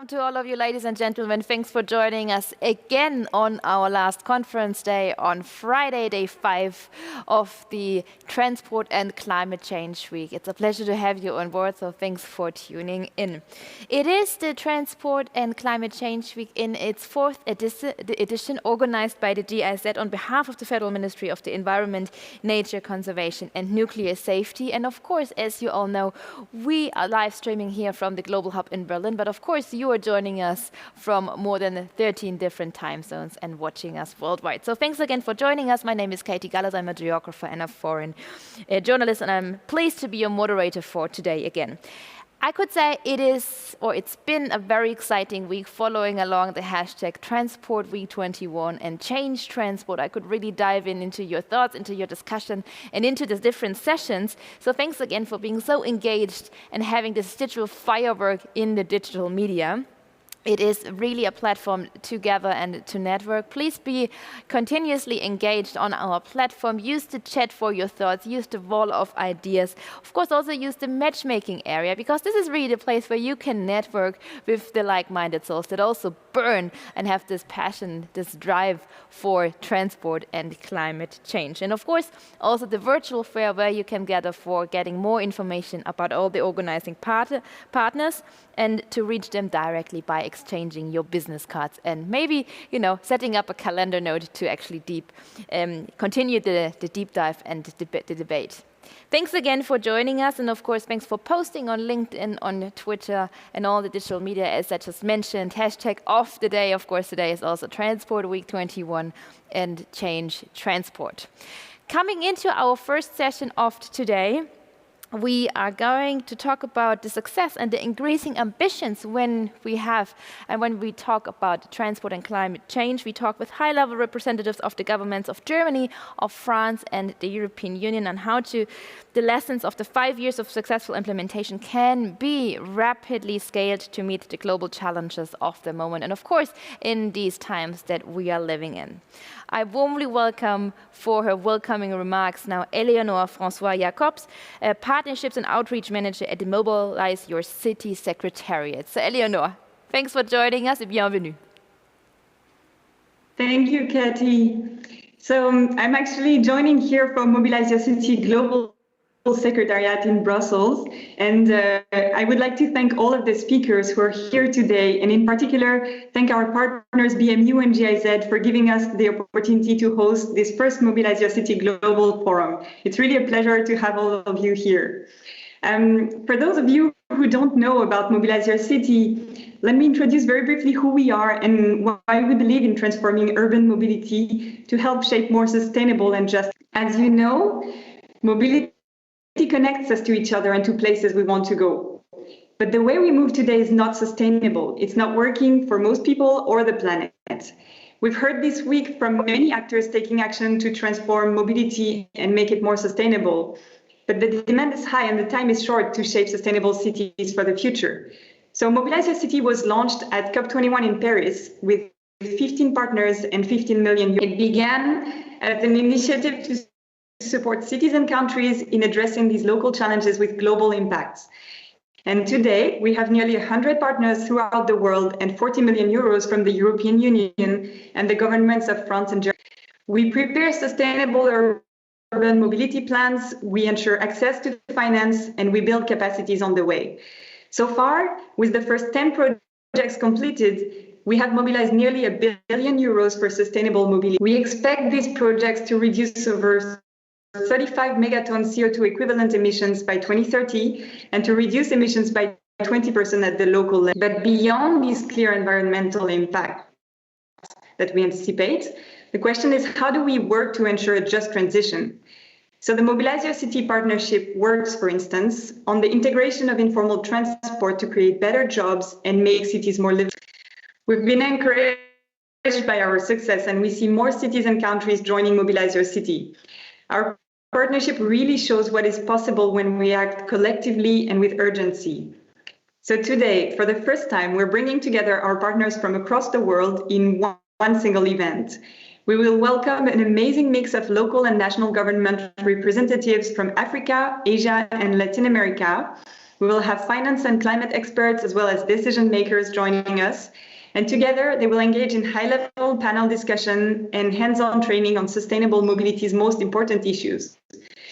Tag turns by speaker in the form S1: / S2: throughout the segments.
S1: To all of you, ladies and gentlemen, thanks for joining us again on our last conference day on Friday, day 5 of the Transport and Climate Change Week. It's a pleasure to have you on board, so thanks for tuning in. It is the Transport and Climate Change Week in its 4th edition, organized by the GIZ on behalf of the Federal Ministry of the Environment, Nature Conservation and Nuclear Safety. And of course, as you all know, we are live streaming here from the Global Hub in Berlin, but of course you are joining us from more than 13 different time zones and watching us worldwide. So thanks again for joining us. My name is Katie Gallas. I'm a geographer and a foreign journalist, and I'm pleased to be your moderator for today again. I could say it's been a very exciting week following along the hashtag Transport Week 21 and Change Transport. I could really dive into your thoughts, into your discussion, and into the different sessions. So thanks again for being so engaged and having this digital firework in the digital media. It is really a platform to gather and to network. Please be continuously engaged on our platform. Use the chat for your thoughts. Use the wall of ideas. Of course, also use the matchmaking area, because this is really the place where you can network with the like-minded souls that also burn and have this passion, this drive for transport and climate change. And of course, also the virtual fair where you can gather for getting more information about all the organizing partners and to reach them directly by exchanging your business cards and maybe, setting up a calendar note to actually continue the deep dive and the debate. Thanks again for joining us, and of course, thanks for posting on LinkedIn, on Twitter, and all the digital media, as I just mentioned. Hashtag of the day, of course, today is also Transport Week 21 and Change Transport. Coming into our first session of today, we are going to talk about the success and the increasing ambitions when we talk about transport and climate change. We talk with high-level representatives of the governments of Germany, of France, and the European Union on how the lessons of the 5 years of successful implementation can be rapidly scaled to meet the global challenges of the moment, and of course, in these times that we are living in. I warmly welcome for her welcoming remarks now Eleonore Francois-Jacobs, Partnerships and Outreach Manager at the MobiliseYourCity Secretariat. So Eleonore, thanks for joining us et bienvenue.
S2: Thank you, Katie. So I'm actually joining here from MobiliseYourCity Global Secretariat in Brussels, and I would like to thank all of the speakers who are here today, and in particular thank our partners BMU and GIZ for giving us the opportunity to host this first MobiliseYourCity Global Forum. It's really a pleasure to have all of you here. For those of you who don't know about MobiliseYourCity, let me introduce very briefly who we are and why we believe in transforming urban mobility to help shape more sustainable and just. As you know, mobility connects us to each other and to places we want to go. But the way we move today is not sustainable. It's not working for most people or the planet. We've heard this week from many actors taking action to transform mobility and make it more sustainable. But the demand is high and the time is short to shape sustainable cities for the future. So MobiliseYourCity was launched at COP21 in Paris with 15 partners and 15 million euros. It began as an initiative to support cities and countries in addressing these local challenges with global impacts. And today, we have nearly 100 partners throughout the world and 40 million euros from the European Union and the governments of France and Germany. We prepare sustainable urban mobility plans, we ensure access to finance, and we build capacities on the way. So far, with the first 10 projects completed, we have mobilized nearly €1 billion for sustainable mobility. We expect these projects to reduce over 35 megatons CO2 equivalent emissions by 2030 and to reduce emissions by 20% at the local level. But beyond these clear environmental impacts that we anticipate, the question is, how do we work to ensure a just transition? So the MobiliseYourCity partnership works, for instance, on the integration of informal transport to create better jobs and make cities more livable. We've been encouraged by our success, and we see more cities and countries joining MobiliseYourCity. Our partnership really shows what is possible when we act collectively and with urgency. So today, for the first time, we're bringing together our partners from across the world in one single event. We will welcome an amazing mix of local and national government representatives from Africa, Asia, and Latin America. We will have finance and climate experts as well as decision makers joining us. And together, they will engage in high-level panel discussion and hands-on training on sustainable mobility's most important issues.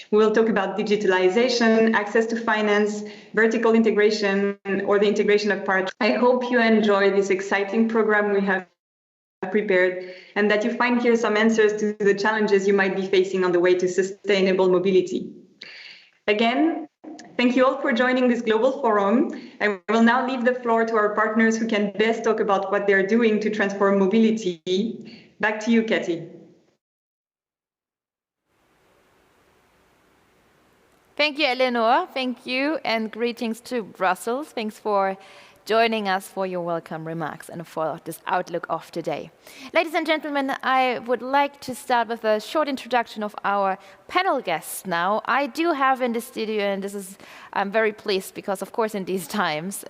S2: We will talk about digitalization, access to finance, vertical integration, or the integration of parts. I hope you enjoy this exciting program we have prepared and that you find here some answers to the challenges you might be facing on the way to sustainable mobility. Again, thank you all for joining this global forum. I will now leave the floor to our partners who can best talk about what they're doing to transform mobility. Back to you, Katie.
S1: Thank you, Eleonore. Thank you, and greetings to Brussels. Thanks for joining us, for your welcome remarks and for this outlook of today. Ladies and gentlemen, I would like to start with a short introduction of our panel guests now. I do have in the studio, and I'm very pleased because, of course, in these times,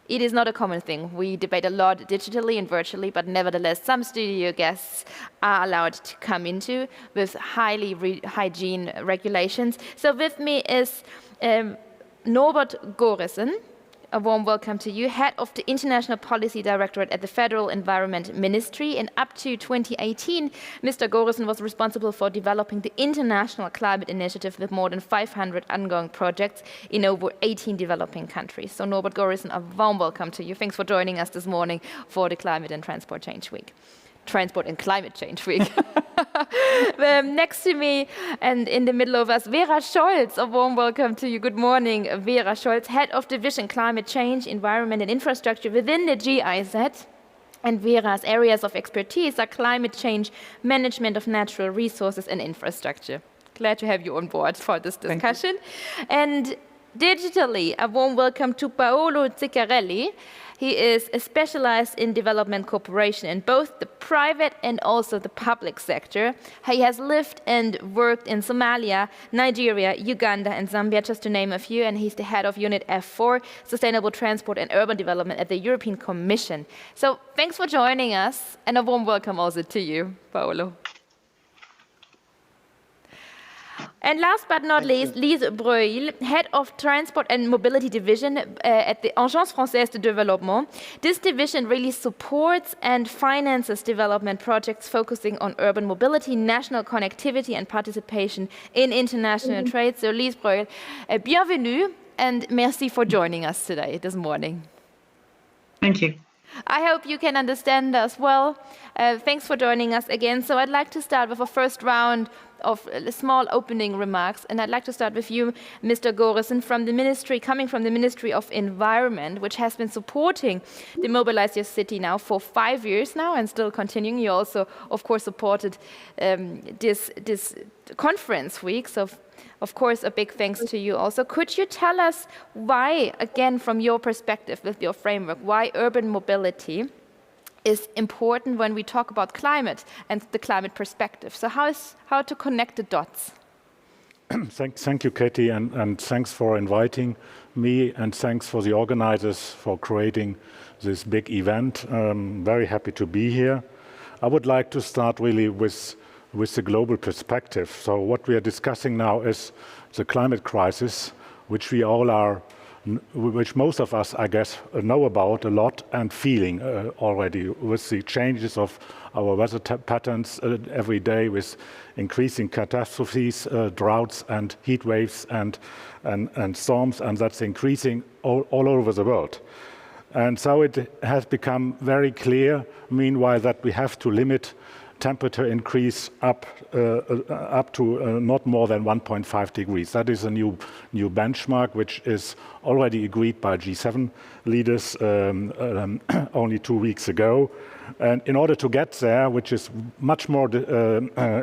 S1: it is not a common thing. We debate a lot digitally and virtually, but nevertheless, some studio guests are allowed to come into with highly hygiene regulations. So with me is Norbert Gorißen. A warm welcome to you, head of the International Policy Directorate at the Federal Environment Ministry. And up to 2018, Mr. Gorißen was responsible for developing the International Climate Initiative with more than 500 ongoing projects in over 18 developing countries. So Norbert Gorißen, a warm welcome to you. Thanks for joining us this morning for the Climate and Transport Change Week. Transport and Climate Change Week. Next to me and in the middle of us, Vera Scholz. A warm welcome to you. Good morning, Vera Scholz, Head of Division Climate Change, Environment and Infrastructure within the GIZ. And Vera's areas of expertise are climate change, management of natural resources and infrastructure. Glad to have you on board for this discussion. And digitally, a warm welcome to Paolo Ciccarelli. He is specialized in development cooperation in both the private and also the public sector. He has lived and worked in Somalia, Nigeria, Uganda, and Zambia, just to name a few, and he's the head of Unit F4, Sustainable Transport and Urban Development at the European Commission. So thanks for joining us, and a warm welcome also to you, Paolo. And last but not least, Lise Breuil, Head of Transport and Mobility Division at the Agence, Française, Développement. This division really supports and finances development projects focusing on urban mobility, national connectivity and participation in international trade. So Lise Breuil, bienvenue and merci for joining us today, this morning.
S3: Thank you.
S1: I hope you can understand us well. Thanks for joining us again. So I'd like to start with a first round of small opening remarks, and I'd like to start with you, Mr. Gorißen, from the ministry, coming from the Ministry of Environment, which has been supporting the MobiliseYourCity now for 5 years now and still continuing. You also, of course, supported this conference week, so of course, a big thanks to you also. Could you tell us why, again, from your perspective with your framework, why urban mobility is important when we talk about climate and the climate perspective? So how to connect the dots?
S4: Thank you, Katie, and thanks for inviting me, and thanks for the organizers for creating this big event. Very happy to be here. I would like to start really with the global perspective. So what we are discussing now is the climate crisis, which which most of us, I guess, know about a lot and feeling already with the changes of our weather patterns every day, with increasing catastrophes, droughts and heat waves and storms, and that's increasing all over the world. And so it has become very clear, meanwhile, that we have to limit temperature increase up to not more than 1.5 degrees. That is a new benchmark, which is already agreed by G7 leaders only 2 weeks ago. And in order to get there, which is much more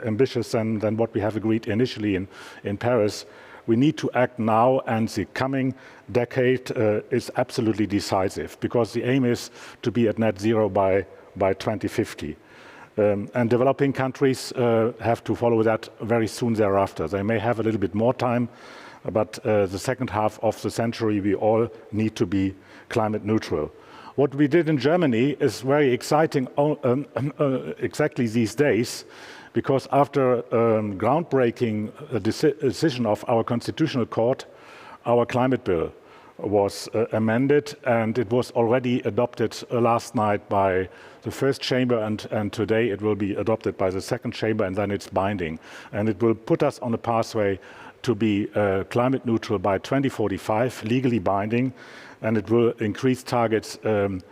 S4: ambitious than what we have agreed initially in Paris, we need to act now, and the coming decade is absolutely decisive, because the aim is to be at net zero by 2050. And developing countries have to follow that very soon thereafter. They may have a little bit more time, but the second half of the century, we all need to be climate neutral. What we did in Germany is very exciting exactly these days, because after groundbreaking decision of our Constitutional Court, our climate bill was amended, and it was already adopted last night by the first chamber, and today it will be adopted by the second chamber, and then it's binding. And it will put us on a pathway to be climate neutral by 2045, legally binding, and it will increase targets in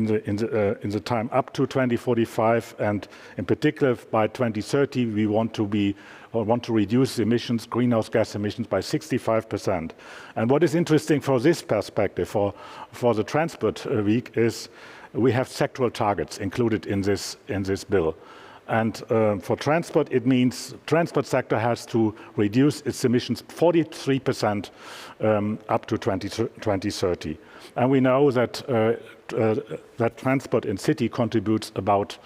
S4: the time up to 2045, and in particular by 2030 we want to reduce emissions, greenhouse gas emissions, by 65%. And what is interesting for this perspective, for the transport week, is we have sectoral targets included in this bill. And for transport, it means transport sector has to reduce its emissions 43% up to 2030. And we know that that transport in city contributes about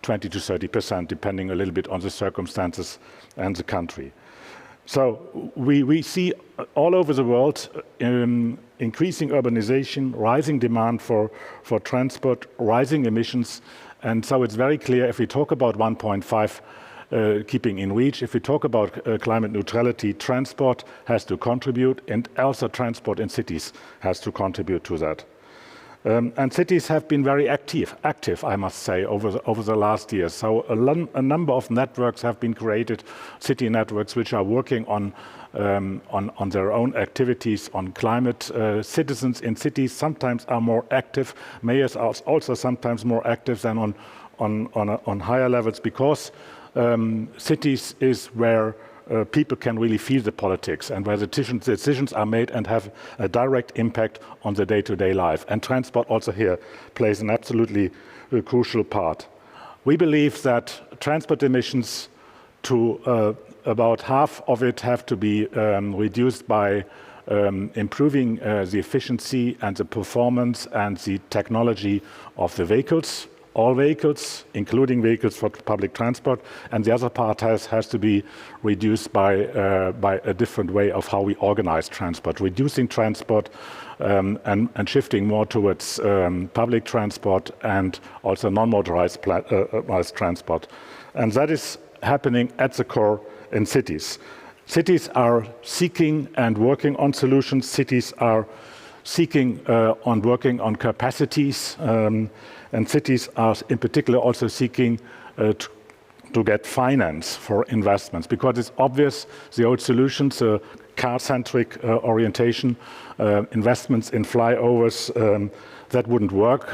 S4: 20 to 30%, depending a little bit on the circumstances and the country. So we see all over the world increasing urbanization, rising demand for transport, rising emissions. And so it's very clear, if we talk about 1.5 keeping in reach, if we talk about climate neutrality, transport has to contribute, and also transport in cities has to contribute to that. And cities have been very active, I must say, over the last years. So a number of networks have been created, city networks, which are working on their own activities on climate. Citizens in cities sometimes are more active. Mayors are also sometimes more active than on higher levels, because cities is where people can really feel the politics, and where the decisions are made and have a direct impact on the day-to-day life. And transport also here plays an absolutely crucial part. We believe that transport emissions, to about half of it, have to be reduced by improving the efficiency and the performance and the technology of the vehicles, all vehicles, including vehicles for public transport, and the other part has to be reduced by a different way of how we organize transport, reducing transport and shifting more towards public transport and also non-motorized transport. And that is happening at the core in cities. Cities are seeking and working on solutions. Cities are seeking on working on capacities, and cities are in particular also seeking to get finance for investments, because it's obvious the old solutions, car-centric orientation, investments in flyovers, that wouldn't work.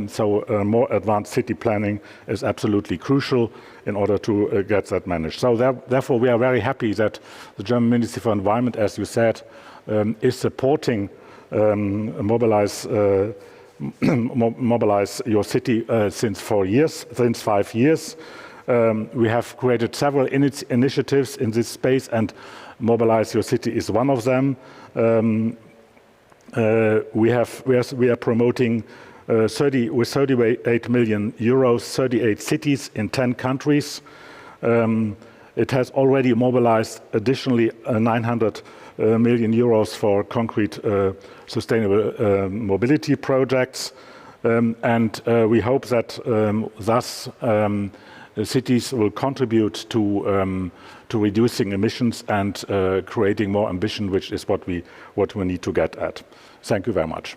S4: So more advanced city planning is absolutely crucial in order to get that managed. So therefore we are very happy that the German Ministry for Environment, as you said, is supporting Mobilize Your City since 5 years. We have created several initiatives in this space, and Mobilize Your City is one of them. We are promoting with 38 million euros, 38 cities in 10 countries. It has already mobilized additionally 900 million euros for concrete sustainable mobility projects. And we hope that thus cities will contribute to reducing emissions and creating more ambition, which is what we need to get at. Thank you very much.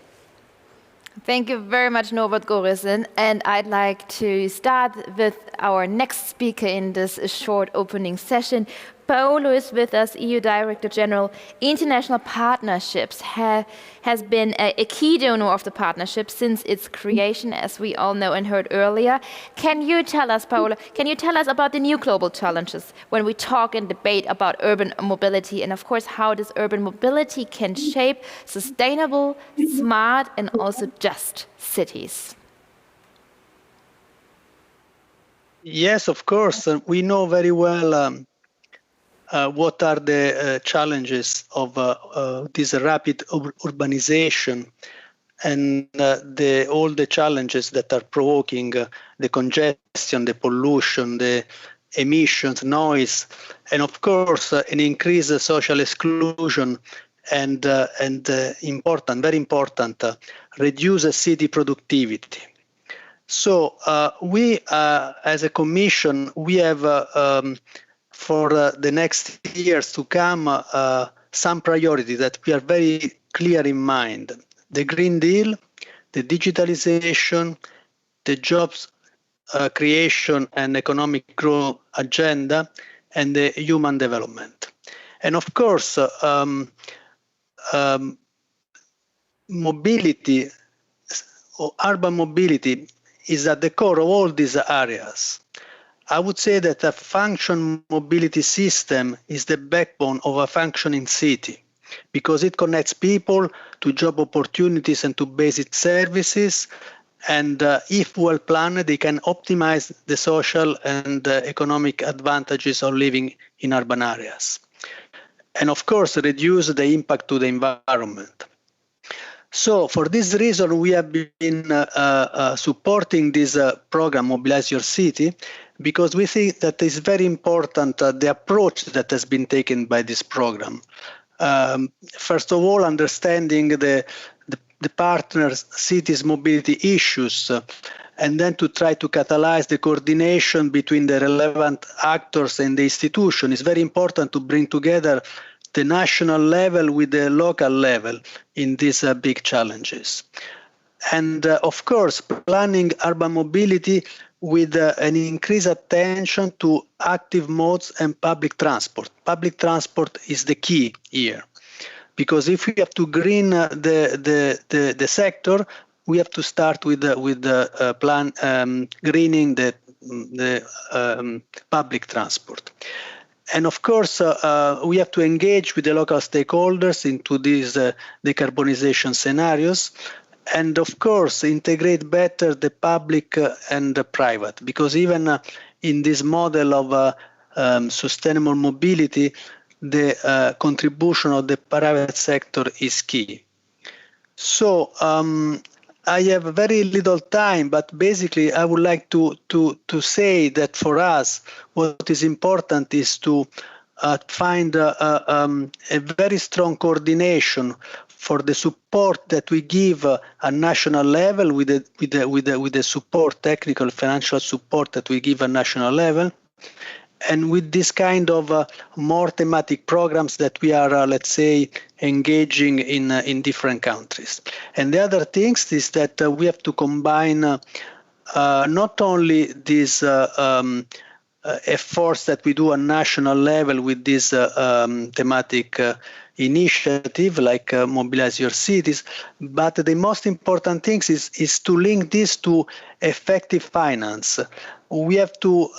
S1: Thank you very much, Norbert Gorißen. And I'd like to start with our next speaker in this short opening session. Paolo is with us, EU Director General. International Partnerships has been a key donor of the partnership since its creation, as we all know and heard earlier. Can you tell us, Paolo, about the new global challenges when we talk and debate about urban mobility, and of course how this urban mobility can shape sustainable, smart, and also just cities?
S5: Yes, of course. We know very well what are the challenges of this rapid urbanization and all the challenges that are provoking the congestion, the pollution, the emissions, noise, and of course an increased social exclusion and important, very important, reduce city productivity. So we, as a Commission, we have for the next years to come some priorities that we are very clear in mind: the Green Deal, the digitalization, the jobs creation and economic growth agenda, and the human development. And of course, mobility, or urban mobility, is at the core of all these areas. I would say that a functional mobility system is the backbone of a functioning city, because it connects people to job opportunities and to basic services. And if well planned, they can optimize the social and economic advantages of living in urban areas. And of course, reduce the impact to the environment. So for this reason, we have been supporting this program, Mobilize Your City, because we think that it's very important, the approach that has been taken by this program. First of all, understanding the partners' cities' mobility issues, and then to try to catalyze the coordination between the relevant actors and the institution. It's very important to bring together the national level with the local level in these big challenges. And of course, planning urban mobility with an increased attention to active modes and public transport. Public transport is the key here, because if we have to green the sector, we have to start with the plan greening the public transport. And of course, we have to engage with the local stakeholders into these decarbonization scenarios. And of course, integrate better the public and the private, because even in this model of sustainable mobility, the contribution of the private sector is key. So I have very little time, but basically I would like to say that for us, what is important is to find a very strong coordination for the support that we give at national level with the support, technical, financial support that we give at national level, and with this kind of more thematic programs that we are, let's say, engaging in different countries. And the other things is that we have to combine not only these efforts that we do at national level with this thematic initiative like Mobilize Your Cities, but the most important thing is to link this to effective finance. We have to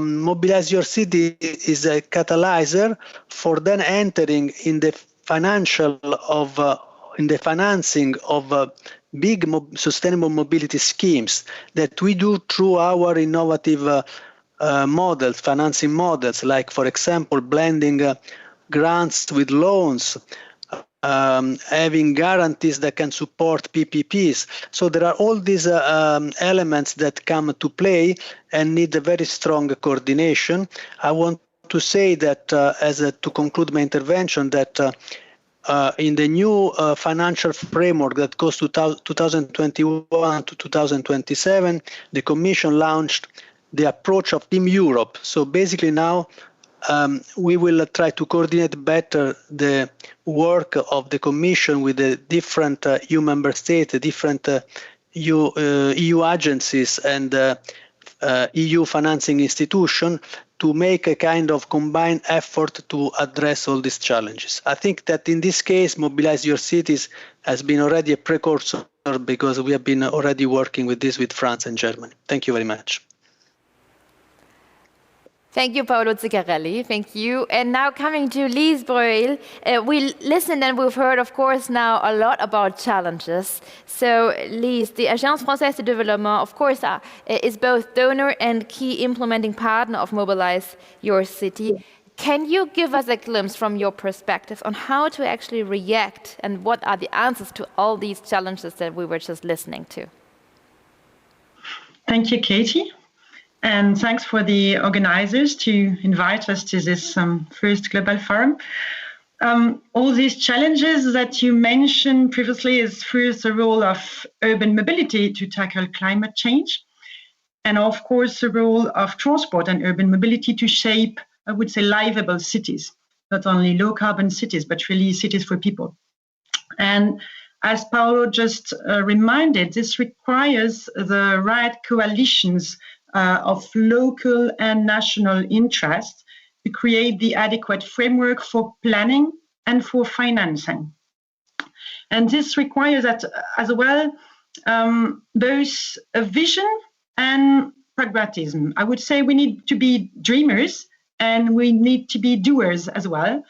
S5: Mobilize Your City is a catalyzer for then entering in the financing of big sustainable mobility schemes that we do through our innovative models, financing models, like, for example, blending grants with loans, having guarantees that can support PPPs. So there are all these elements that come to play and need a very strong coordination. I want to say that, to conclude my intervention, that in the new financial framework that goes to 2021 to 2027, the Commission launched the approach of Team Europe. So basically now we will try to coordinate better the work of the Commission with the different EU member states, the different EU agencies and EU financing institutions to make a kind of combined effort to address all these challenges. I think that in this case, Mobilize Your Cities has been already a precursor, because we have been already working with this with France and Germany. Thank you very much.
S1: Thank you, Paolo Ciccarelli. Thank you. And now coming to Lise Breuil, we listened and we've heard, of course, now a lot about challenges. So, Lise, the Agence Française de Développement, of course, is both donor and key implementing partner of Mobilize Your City. Can you give us a glimpse from your perspective on how to actually react and what are the answers to all these challenges that we were just listening to?
S3: Thank you, Katie. And thanks for the organizers to invite us to this first Global Forum. all these challenges that you mentioned previously is first the role of urban mobility to tackle climate change. And of course, the role of transport and urban mobility to shape, I would say, livable cities, not only low carbon cities, but really cities for people. And as Paolo just reminded, this requires the right coalitions of local and national interests to create the adequate framework for planning and for financing. And this requires that as well, both a vision and pragmatism. I would say we need to be dreamers and we need to be doers as well.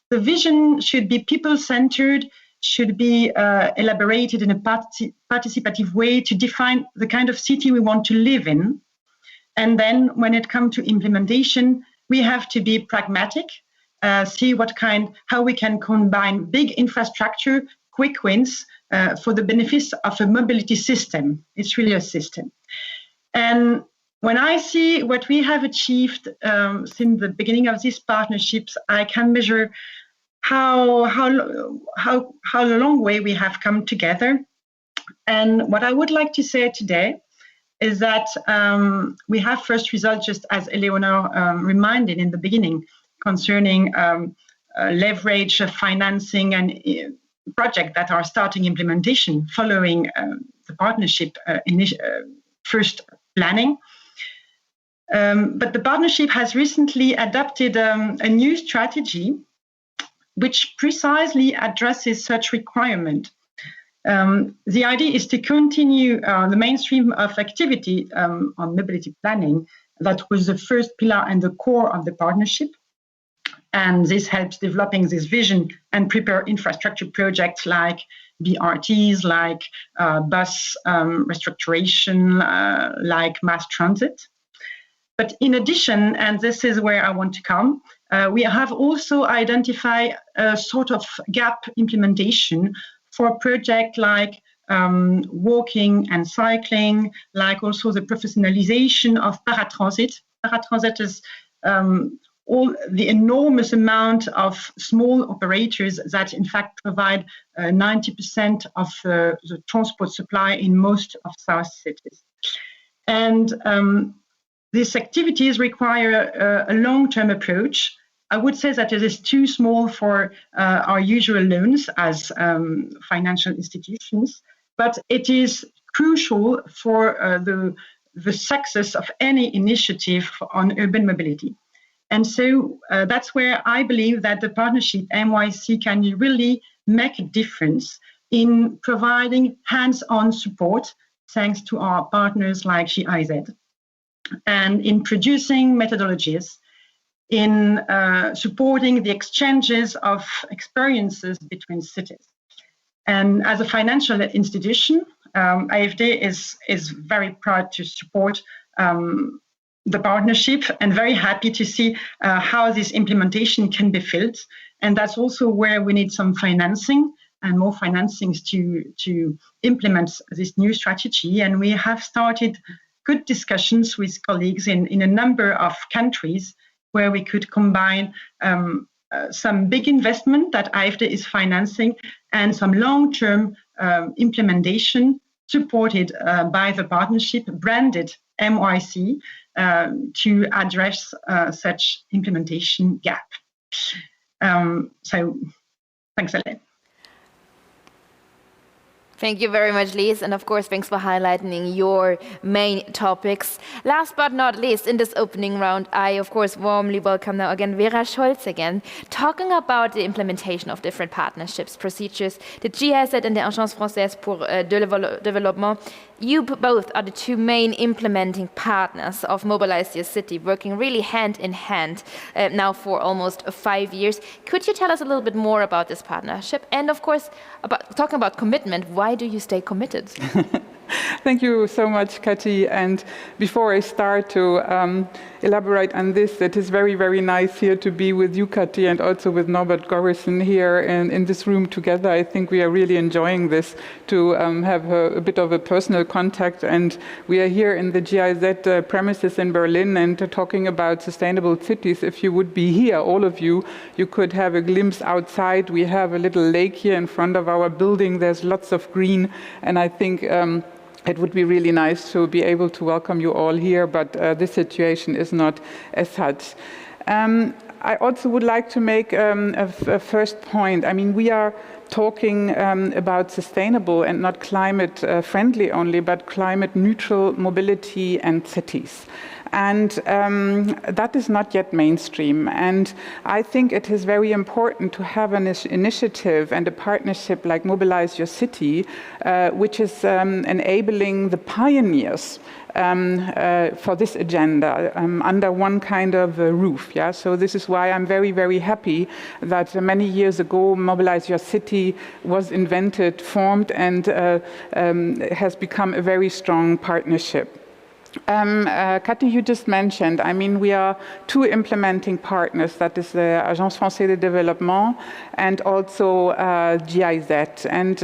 S3: The vision should be people-centered, should be elaborated in a participative way to define the kind of city we want to live in. And then when it comes to implementation, we have to be pragmatic, see how we can combine big infrastructure, quick wins for the benefits of a mobility system. It's really a system. And when I see what we have achieved since the beginning of these partnerships, I can measure how long way we have come together. And what I would like to say today is that we have first results, just as Eleonore reminded in the beginning, concerning leverage financing and projects that are starting implementation following the partnership first planning. But the partnership has recently adopted a new strategy which precisely addresses such requirement. The idea is to continue the mainstream of activity on mobility planning that was the first pillar and the core of the partnership. And this helps developing this vision and prepare infrastructure projects like BRTs, like bus restructuration, like mass transit. But in addition, and this is where I want to come, we have also identified a sort of gap implementation for a project like walking and cycling, like also the professionalization of paratransit. Paratransit is all the enormous amount of small operators that in fact provide 90% of the transport supply in most of South cities. And these activities require a long-term approach. I would say that it is too small for our usual loans as financial institutions, but it is crucial for the success of any initiative on urban mobility. And so that's where I believe that the partnership MYC can really make a difference in providing hands-on support, thanks to our partners like GIZ, and in producing methodologies, in supporting the exchanges of experiences between cities. And as a financial institution, AFD is very proud to support the partnership and very happy to see how this implementation can be filled. And that's also where we need some financing and more financings to implement this new strategy. And we have started good discussions with colleagues in a number of countries where we could combine some big investment that AFD is financing and some long-term implementation supported by the partnership branded MYC to address such implementation gap. So thanks a lot.
S1: Thank you very much, Lise, and of course, thanks for highlighting your main topics. Last but not least, in this opening round, I, of course, warmly welcome now again Vera Scholz again, talking about the implementation of different partnerships, procedures, the GIZ and the Agence Française pour Développement. You both are the two main implementing partners of MobiliseYourCity, working really hand in hand now for almost 5 years. Could you tell us a little bit more about this partnership? And of course, talking about commitment, why do you stay committed?
S6: Thank you so much, Kati. And before I start to elaborate on this, it is very, very nice here to be with you, Kati, and also with Norbert Gorißen here in this room together. I think we are really enjoying this, to have a bit of a personal contact. And we are here in the GIZ premises in Berlin and talking about sustainable cities. If you would be here, all of you, you could have a glimpse outside. We have a little lake here in front of our building. There's lots of green, and I think it would be really nice to be able to welcome you all here, but this situation is not as such. I also would like to make a first point. I mean, we are talking about sustainable and not climate friendly only, but climate neutral mobility and cities. And that is not yet mainstream. And I think it is very important to have an initiative and a partnership like MobiliseYourCity, which is enabling the pioneers for this agenda under one kind of roof. Yeah? So this is why I'm very, very happy that many years ago MobiliseYourCity was invented, formed, and has become a very strong partnership. Kati, you just mentioned, I mean, we are two implementing partners, that is the Agence, Française, Développement, and also GIZ. And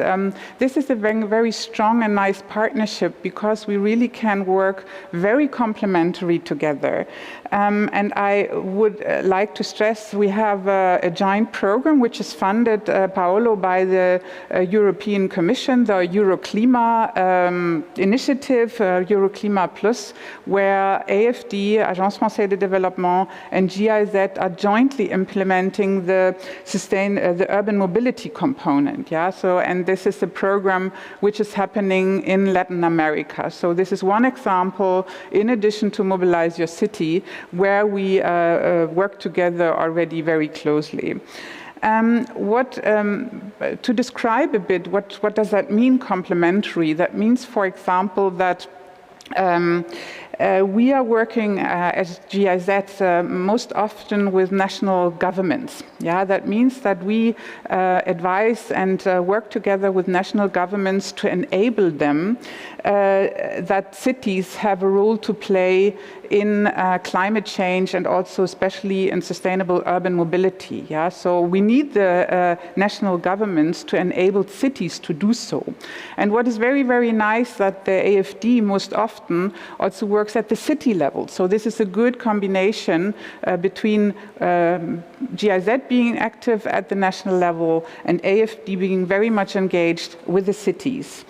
S6: this is a very, very strong and nice partnership because we really can work very complementary together. And I would like to stress we have a joint program which is funded, Paolo, by the European Commission, the Euroclima initiative, Euroclima Plus, where AFD, Agence Française de Développement, and GIZ are jointly implementing the urban mobility component. Yeah, so and this is a program which is happening in Latin America. So this is one example, in addition to MobiliseYourCity, where we work together already very closely. To describe a bit, what does that mean, complementary? That means, for example, that we are working as GIZ most often with national governments. Yeah, that means that we advise and work together with national governments to enable them that cities have a role to play in climate change and also especially in sustainable urban mobility. Yeah, so we need the national governments to enable cities to do so. And what is very, very nice that the AFD most often also works at the city level. So this is a good combination between GIZ being active at the national level and AFD being very much engaged with the cities.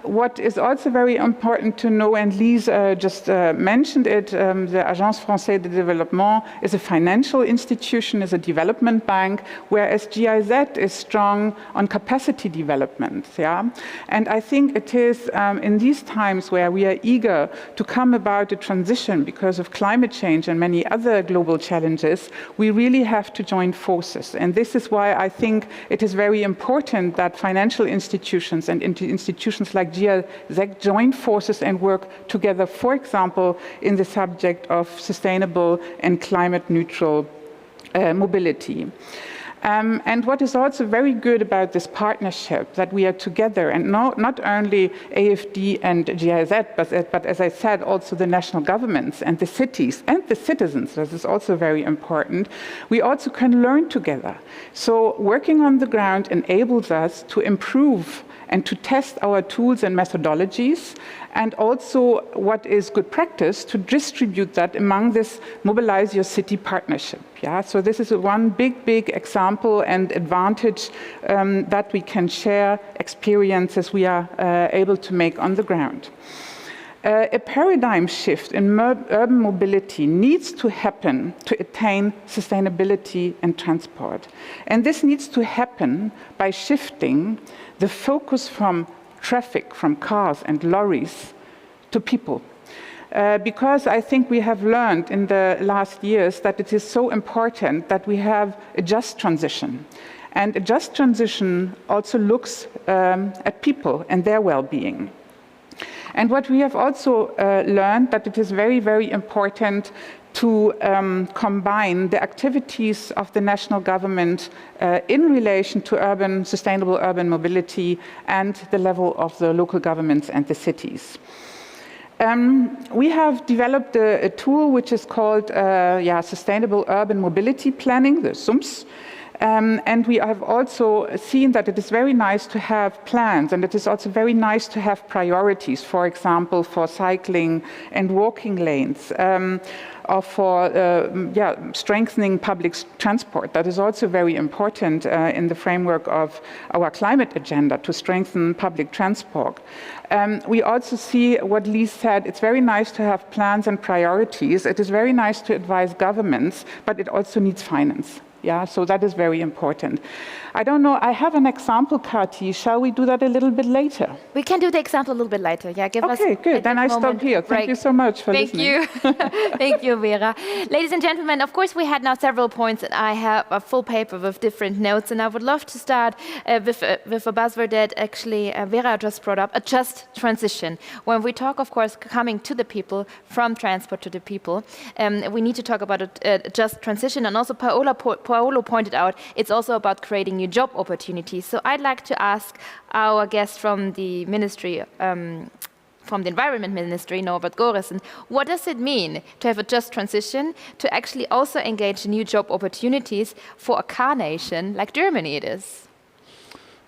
S6: What is also very important to know, and Lise just mentioned it, the Agence Française de Développement is a financial institution, is a development bank, whereas GIZ is strong on capacity development. Yeah? And I think it is in these times where we are eager to come about a transition because of climate change and many other global challenges, we really have to join forces. And this is why I think it is very important that financial institutions and institutions like GIZ join forces and work together, for example, in the subject of sustainable and climate neutral mobility. And what is also very good about this partnership, that we are together, and not only AFD and GIZ, but as I said, also the national governments and the cities and the citizens, this is also very important, we also can learn together. So working on the ground enables us to improve and to test our tools and methodologies, and also what is good practice to distribute that among this MobiliseYourCity partnership. Yeah? So this is one big example and advantage that we can share experiences we are able to make on the ground. A paradigm shift in urban mobility needs to happen to attain sustainability in transport. And this needs to happen by shifting the focus from traffic, from cars and lorries, to people. Because I think we have learned in the last years that it is so important that we have a just transition. And a just transition also looks at people and their well-being. And what we have also learned that it is very, very important to combine the activities of the national government in relation to sustainable urban mobility and the level of the local governments and the cities. We have developed a tool which is called Sustainable Urban Mobility Planning, the SUMS. And we have also seen that it is very nice to have plans, and it is also very nice to have priorities, for example, for cycling and walking lanes, or for strengthening public transport. That is also very important in the framework of our climate agenda, to strengthen public transport. We also see what Lise said, it's very nice to have plans and priorities. It is very nice to advise governments, but it also needs finance. Yeah, so that is very important. I don't know, I have an example, Kati. Shall we do that a little bit later?
S1: We can do the example a little bit later. Yeah, give us.
S6: Okay, good. Then I stop here. Thank you so much for listening.
S1: Thank you. Thank you, Vera. Ladies and gentlemen, of course, we had now several points, and I have a full paper with different notes, and I would love to start with a buzzword that actually Vera just brought up, a just transition. When we talk, of course, coming to the people, from transport to the people, we need to talk about a just transition, and also Paolo pointed out, it's also about creating new job opportunities. So I'd like to ask our guest from the Ministry, from the Environment Ministry, Norbert Gorißen, what does it mean to have a just transition, to actually also engage new job opportunities for a car nation like Germany it is?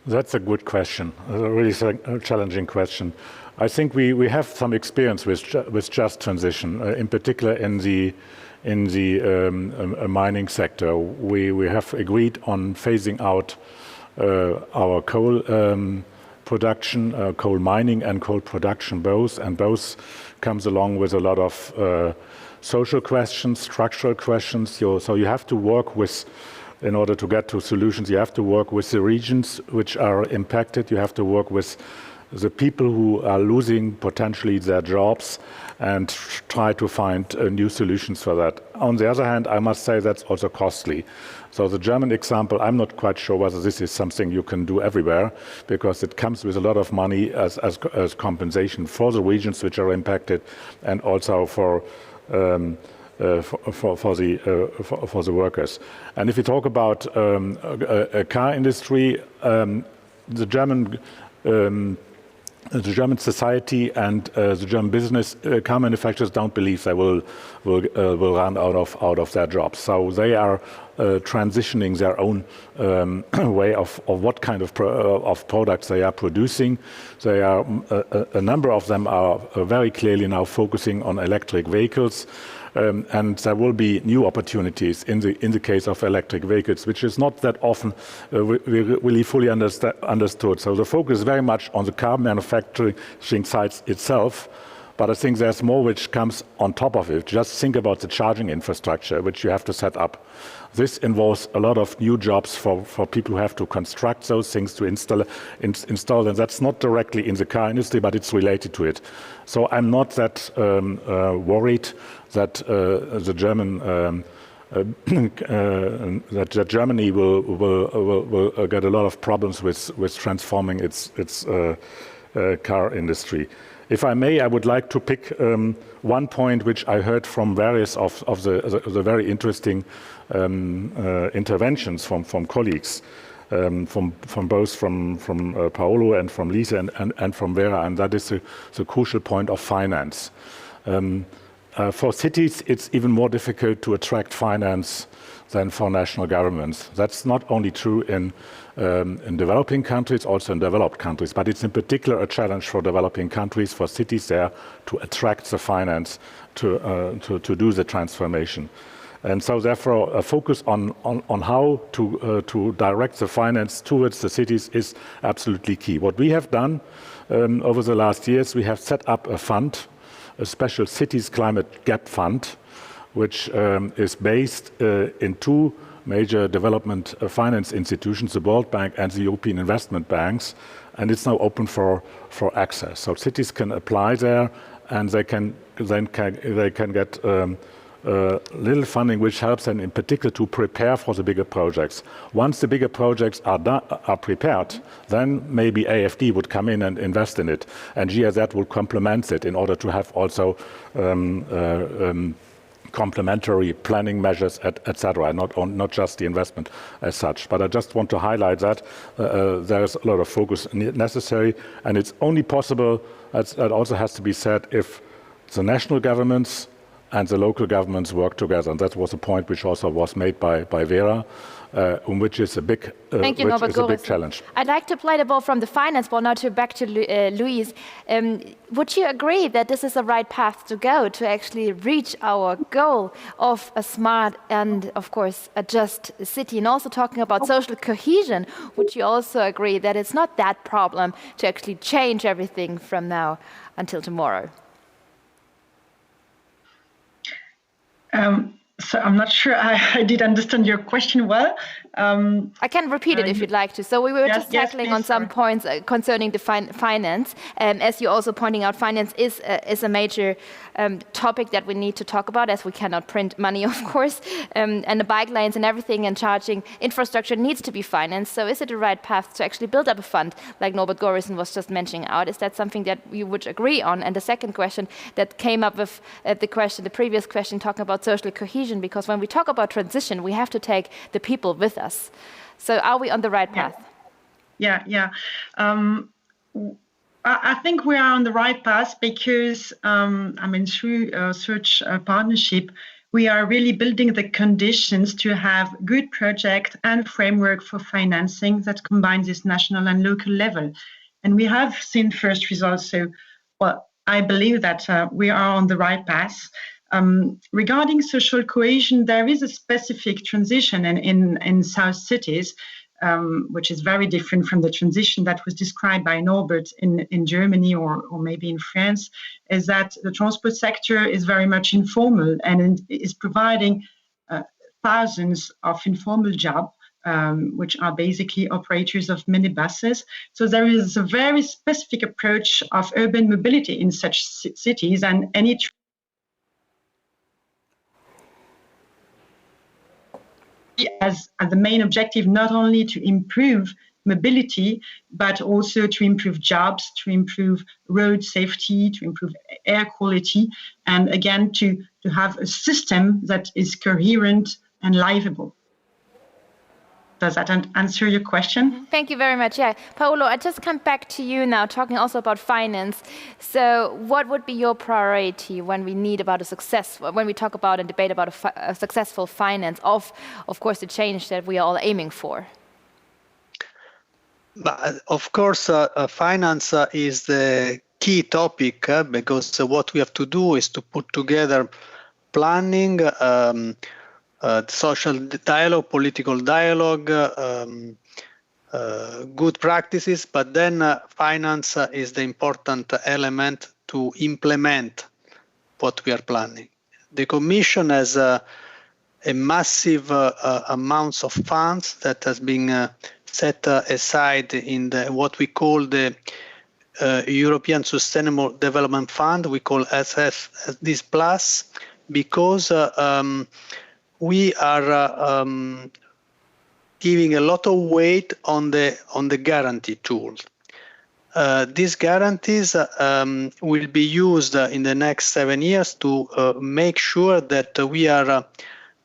S4: That's a good question, a really challenging question. I think we have some experience with just transition, in particular in the mining sector. We have agreed on phasing out our coal production, coal mining and coal production both, and both comes along with a lot of social questions, structural questions. So you have to work with, in order to get to solutions, you have to work with the regions which are impacted, you have to work with the people who are losing potentially their jobs, and try to find new solutions for that. On the other hand, I must say that's also costly. So the German example, I'm not quite sure whether this is something you can do everywhere, because it comes with a lot of money as compensation for the regions which are impacted, and also for the workers. And if you talk about a car industry, the German society and the German business car manufacturers don't believe they will run out of their jobs. So they are transitioning their own way of what kind of products they are producing. They are a number of them are very clearly now focusing on electric vehicles. And there will be new opportunities in the case of electric vehicles, which is not that often really fully understood. So the focus is very much on the car manufacturing sites itself, but I think there's more which comes on top of it. Just think about the charging infrastructure, which you have to set up. This involves a lot of new jobs for people who have to construct those things, to install them. That's not directly in the car industry, but it's related to it. So I'm not that worried that the Germany will get a lot of problems with transforming its car industry. If I may, I would like to pick one point which I heard from various of the very interesting interventions from colleagues, from Paolo and from Lise and from Vera, and that is the crucial point of finance. For cities, it's even more difficult to attract finance than for national governments. That's not only true in developing countries, also in developed countries, but it's in particular a challenge for developing countries, for cities there, to attract the finance to do the transformation. And so therefore a focus on how to direct the finance towards the cities is absolutely key. What we have done over the last years, we have set up a fund, a special Cities Climate Gap Fund, which is based in two major development finance institutions, the World Bank and the European Investment Banks, and it's now open for access. So cities can apply there, and they can get little funding, which helps them in particular to prepare for the bigger projects. Once the bigger projects are prepared, then maybe AFD would come in and invest in it, and GIZ will complement it in order to have also complementary planning measures, etc., not just the investment as such. But I just want to highlight that there's a lot of focus necessary, and it's only possible, that also has to be said, if the national governments and the local governments work together. And that was a point which also was made by Vera, which is a big,
S1: Thank you, Norbert,
S4: a big challenge.
S1: I'd like to play the ball from the finance ball now back to Louise. Would you agree that this is the right path to go to actually reach our goal of a smart and, of course, a just city? And also talking about social cohesion, would you also agree that it's not that problem to actually change everything from now until tomorrow?
S3: So I'm not sure I did understand your question well.
S1: I can repeat it if you'd like to. So we were just tackling on some points concerning the finance. As you're also pointing out, finance is a major topic that we need to talk about, as we cannot print money, of course. And the bike lanes and everything and charging infrastructure needs to be financed. So is it the right path to actually build up a fund, like Norbert Gorißen was just mentioning out? Is that something that you would agree on? And the second question that came up with the previous question, talking about social cohesion, because when we talk about transition, we have to take the people with us. So are we on the right path?
S3: Yeah. I think we are on the right path because, through such a partnership, we are really building the conditions to have good project and framework for financing that combines this national and local level. And we have seen first results. So, I believe that we are on the right path. Regarding social cohesion, there is a specific transition in South cities, which is very different from the transition that was described by Norbert in Germany or maybe in France, is that the transport sector is very much informal and is providing thousands of informal jobs, which are basically operators of minibuses. So there is a very specific approach of urban mobility in such cities, and any as the main objective, not only to improve mobility, but also to improve jobs, to improve road safety, to improve air quality, and again, to have a system that is coherent and livable. Does that answer your question?
S1: Thank you very much. Yeah, Paolo, I just come back to you now, talking also about finance. So, what would be your priority when we talk about and debate about a successful finance of course, the change that we are all aiming for?
S5: But of course, finance is the key topic because what we have to do is to put together planning. Social dialogue, political dialogue, good practices, but then finance is the important element to implement what we are planning. The Commission has a massive amounts of funds that has been set aside in what we call the European Sustainable Development Fund. We call SF this plus, because we are giving a lot of weight on the guarantee tool. These guarantees will be used in the next 7 years to make sure that we are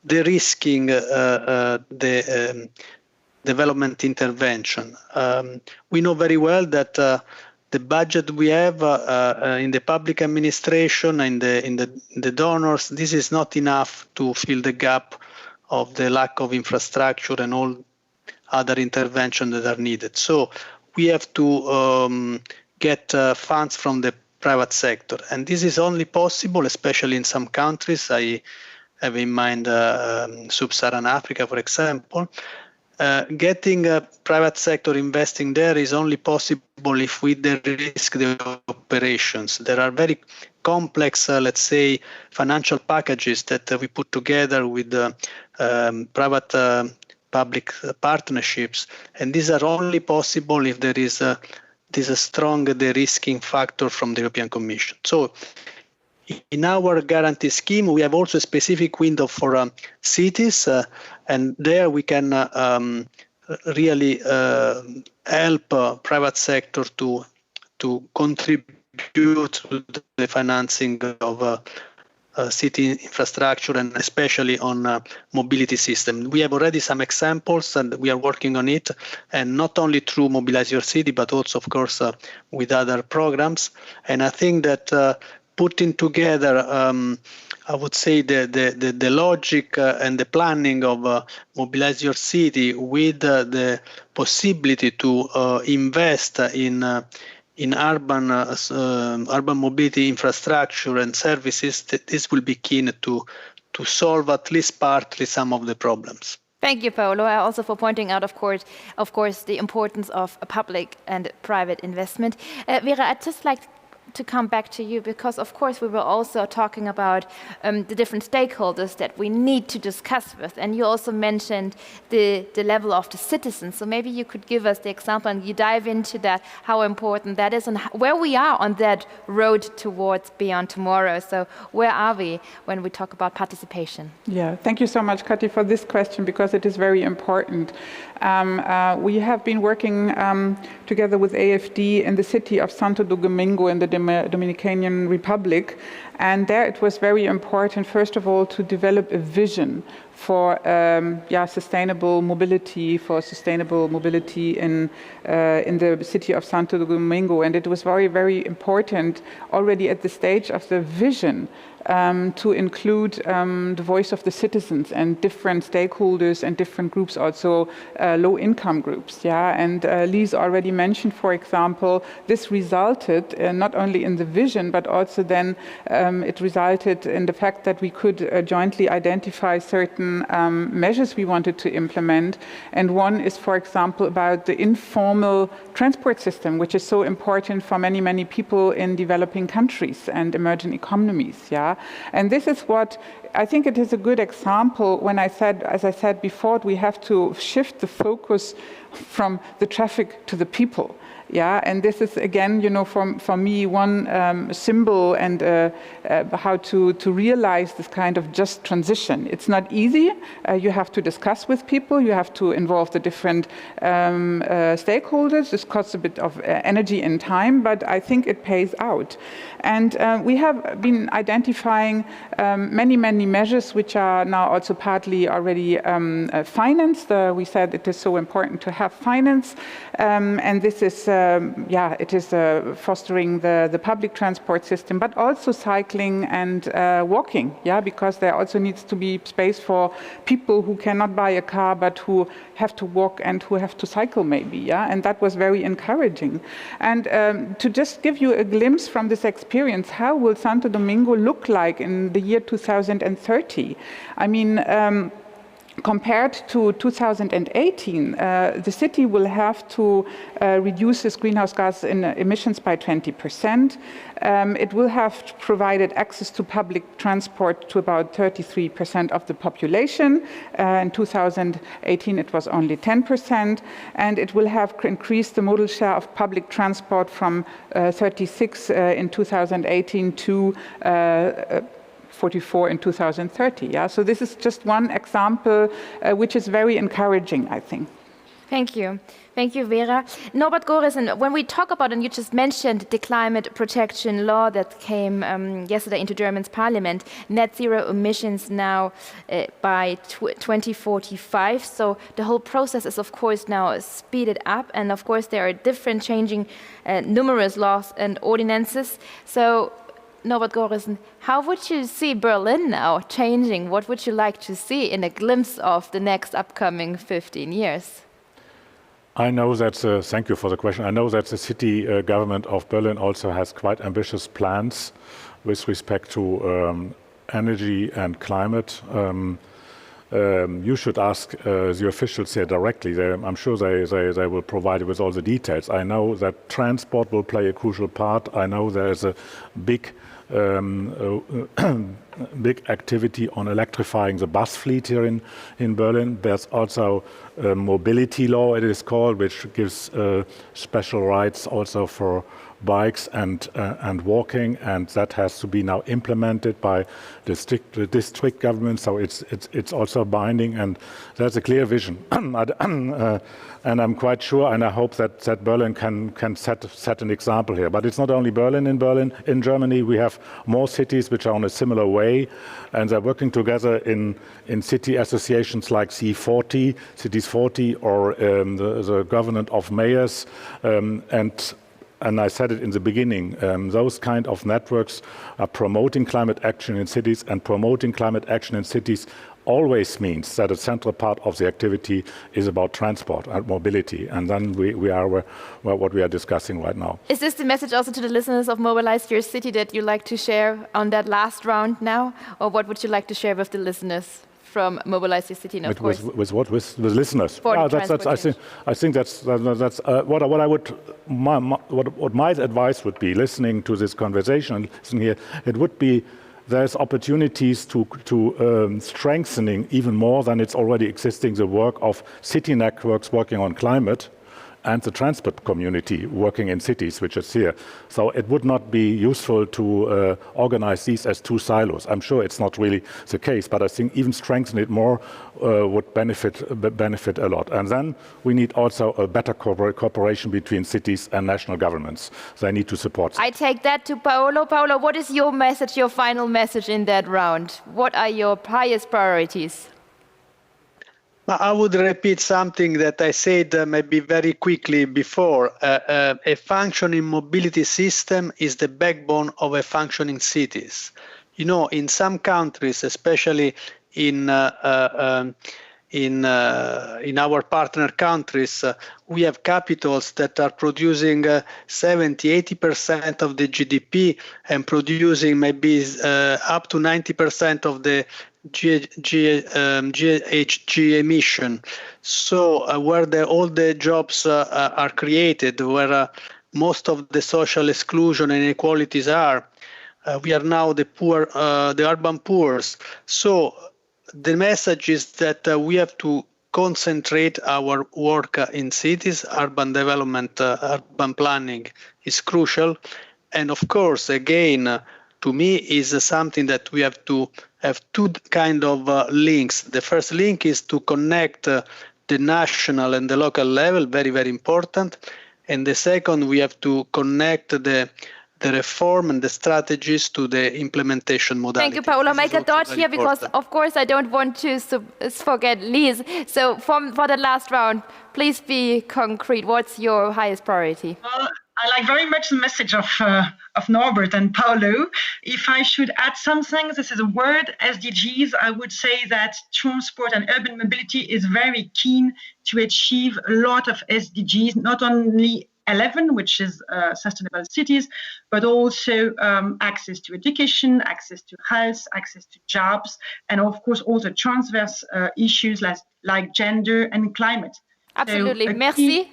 S5: de-risking the development intervention. We know very well that the budget we have in the public administration, in the donors, this is not enough to fill the gap of the lack of infrastructure and all other interventions that are needed. So we have to get funds from the private sector. And this is only possible, especially in some countries. I have in mind Sub-Saharan Africa, for example. Getting private sector investing there is only possible if we de-risk the operations. There are very complex, let's say, financial packages that we put together with private public partnerships, and these are only possible if there is a strong de-risking factor from the European Commission. So in our guarantee scheme, we have also a specific window for cities, and there we can really help private sector to contribute to the financing of city infrastructure and especially on mobility system. We have already some examples and we are working on it, and not only through Mobilize Your City, but also, of course, with other programs. And I think that putting together, I would say, the logic and the planning of Mobilize Your City with the possibility to invest in urban mobility infrastructure and services, this will be key to solve at least partly some of the problems.
S1: Thank you, Paolo, also for pointing out, of course, the importance of public and private investment. Vera, I'd just like to come back to you, because of course we were also talking about the different stakeholders that we need to discuss with, and you also mentioned the level of the citizens. So maybe you could give us the example and you dive into that, how important that is and where we are on that road towards Beyond Tomorrow. So where are we when we talk about participation?
S6: Yeah, thank you so much, Kathi, for this question, because it is very important. We have been working together with AFD in the city of Santo Domingo in the Dominican Republic, and there it was very important, first of all, to develop a vision for sustainable mobility, in the city of Santo Domingo. And it was very, very important already at the stage of the vision to include the voice of the citizens and different stakeholders and different groups, also low-income groups. And Lise already mentioned, for example, this resulted not only in the vision, but also then it resulted in the fact that we could jointly identify certain measures we wanted to implement. And one is, for example, about the informal transport system, which is so important for many, many people in developing countries and emerging economies. And this is what I think it is a good example when I said, as I said before, we have to shift the focus from the traffic to the people. And this is again, for me, one symbol and how to realize this kind of just transition. It's not easy. You have to discuss with people. You have to involve the different stakeholders. This costs a bit of energy and time, but I think it pays out. And we have been identifying many, many measures which are now also partly already financed. We said it is so important to have finance, and this is it is fostering the public transport system, but also cycling and walking, because there also needs to be space for people who cannot buy a car, but who have to walk and who have to cycle maybe, and that was very encouraging. And to just give you a glimpse from this experience, how will Santo Domingo look like in the year 2030? I mean, compared to 2018, the city will have to reduce its greenhouse gas emissions by 20%. It will have provided access to public transport to about 33% of the population. In 2018, it was only 10%. And it will have increased the modal share of public transport from 36 in 2018 to 44 in 2030. So this is just one example which is very encouraging, I think.
S1: Thank you. Thank you, Vera. Norbert Gorißen, when we talk about, and you just mentioned the climate protection law that came yesterday into German's parliament, net zero emissions now by 2045. So the whole process is, of course, now speeded up. And of course, there are different changing numerous laws and ordinances. So Norbert Gorißen, how would you see Berlin now changing? What would you like to see in a glimpse of the next upcoming 15 years?
S4: I know that, thank you for the question. I know that the city government of Berlin also has quite ambitious plans with respect to energy and climate. You should ask the officials here directly. I'm sure they will provide you with all the details. I know that transport will play a crucial part. I know there is a big activity on electrifying the bus fleet here in Berlin. There's also mobility law, it is called, which gives special rights also for bikes and walking, and that has to be now implemented by the district government. So it's also binding, and there's a clear vision. And I'm quite sure, and I hope that Berlin can set an example here. But it's not only Berlin. In Germany, we have more cities which are on a similar way, and they're working together in city associations like C40, Cities 40, or the Government of Mayors, and I said it in the beginning, those kind of networks are promoting climate action in cities, and promoting climate action in cities always means that a central part of the activity is about transport and mobility, and then we are what we are discussing right now.
S1: Is this the message also to the listeners of Mobilize Your City that you like to share on that last round now, or what would you like to share with the listeners from Mobilize Your City? And of course,
S4: with what? With listeners?
S1: For
S4: Yeah,
S1: the
S4: I think that's what my advice would be. Listening to this conversation and listening here, it would be there's opportunities to strengthening even more than it's already existing the work of city networks working on climate, and the transport community working in cities, which is here. So it would not be useful to organize these as two silos. I'm sure it's not really the case, but I think even strengthen it more would benefit a lot. And then we need also a better cooperation between cities and national governments. They need to support.
S1: I take that to Paolo. Paolo, what is your message, your final message in that round? What are your highest priorities?
S5: I would repeat something that I said maybe very quickly before. A functioning mobility system is the backbone of a functioning cities. You know, in some countries, especially in our partner countries, we have capitals that are producing 70-80% of the GDP and producing maybe up to 90% of the GHG emission. So where all the jobs are created, where most of the social exclusion and inequalities are, we are now the poor, the urban poor. So the message is that we have to concentrate our work in cities. Urban development, urban planning is crucial. And of course, again, to me, is something that we have to have two kind of links. The first link is to connect the national and the local level, very, very important. And the second, we have to connect the reform and the strategies to the implementation modality.
S1: Thank you, Paolo. Make a dodge here because, of course, I don't want to forget Lise. So for the last round, please be concrete. What's your highest priority?
S3: Well, I like very much the message of Norbert and Paolo. If I should add something, this is a word, SDGs. I would say that transport and urban mobility is very keen to achieve a lot of SDGs, not only 11, which is sustainable cities, but also access to education, access to health, access to jobs, and of course also transverse issues like gender and climate.
S1: Absolutely. So merci.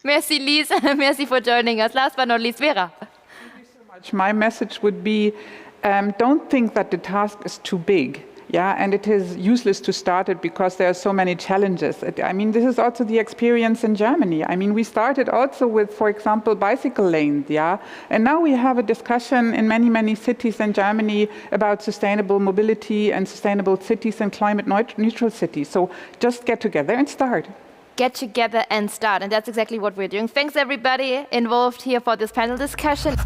S1: Merci, Lise. Merci for joining us. Last but not least, Vera.
S6: Thank you so much. My message would be, don't think that the task is too big. Yeah, and it is useless to start it because there are so many challenges. I mean, this is also the experience in Germany. I mean, we started also with, for example, bicycle lanes, yeah? And now we have a discussion in many, many cities in Germany about sustainable mobility and sustainable cities and climate neutral cities. So just get together and start.
S1: Get together and start. And that's exactly what we're doing. Thanks, everybody involved here for this panel discussion.